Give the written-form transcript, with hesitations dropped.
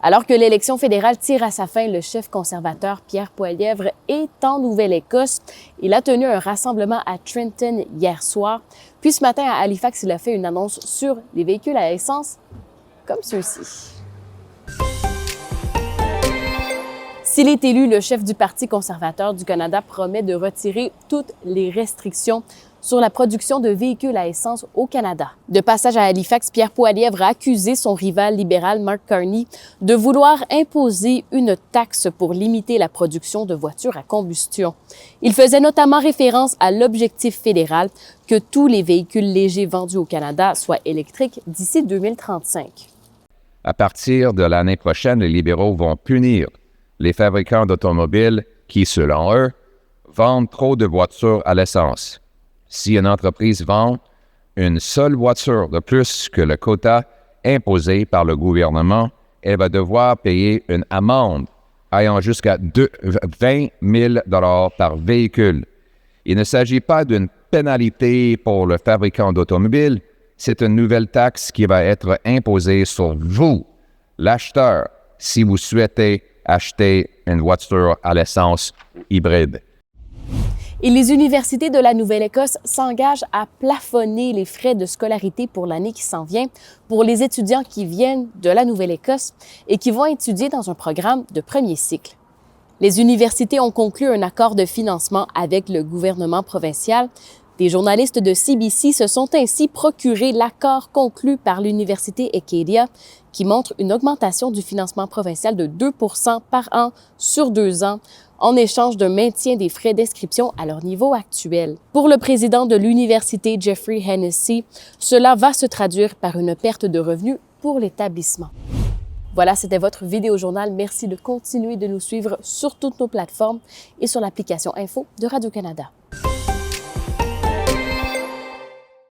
Alors que l'élection fédérale tire à sa fin, le chef conservateur Pierre Poilievre est en Nouvelle-Écosse. Il a tenu un rassemblement à Trenton hier soir. Puis ce matin, à Halifax, il a fait une annonce sur les véhicules à essence comme ceux-ci. S'il est élu, le chef du Parti conservateur du Canada promet de retirer toutes les restrictions sur la production de véhicules à essence au Canada. De passage à Halifax, Pierre Poilievre a accusé son rival libéral Mark Carney de vouloir imposer une taxe pour limiter la production de voitures à combustion. Il faisait notamment référence à l'objectif fédéral que tous les véhicules légers vendus au Canada soient électriques d'ici 2035. À partir de l'année prochaine, les libéraux vont punir les fabricants d'automobiles qui, selon eux, vendent trop de voitures à l'essence. Si une entreprise vend une seule voiture de plus que le quota imposé par le gouvernement, elle va devoir payer une amende allant jusqu'à 20 000 $ par véhicule. Il ne s'agit pas d'une pénalité pour le fabricant d'automobiles, c'est une nouvelle taxe qui va être imposée sur vous, l'acheteur, si vous souhaitez acheter une voiture à l'essence hybride. Et les universités de la Nouvelle-Écosse s'engagent à plafonner les frais de scolarité pour l'année qui s'en vient pour les étudiants qui viennent de la Nouvelle-Écosse et qui vont étudier dans un programme de premier cycle. Les universités ont conclu un accord de financement avec le gouvernement provincial. Des journalistes de CBC se sont ainsi procuré l'accord conclu par l'Université Acadia qui montre une augmentation du financement provincial de 2 % par an sur 2 ans en échange d'un maintien des frais d'inscription à leur niveau actuel. Pour le président de l'université, Jeffrey Hennessy, cela va se traduire par une perte de revenus pour l'établissement. Voilà, c'était votre vidéo journal. Merci de continuer de nous suivre sur toutes nos plateformes et sur l'application Info de Radio-Canada.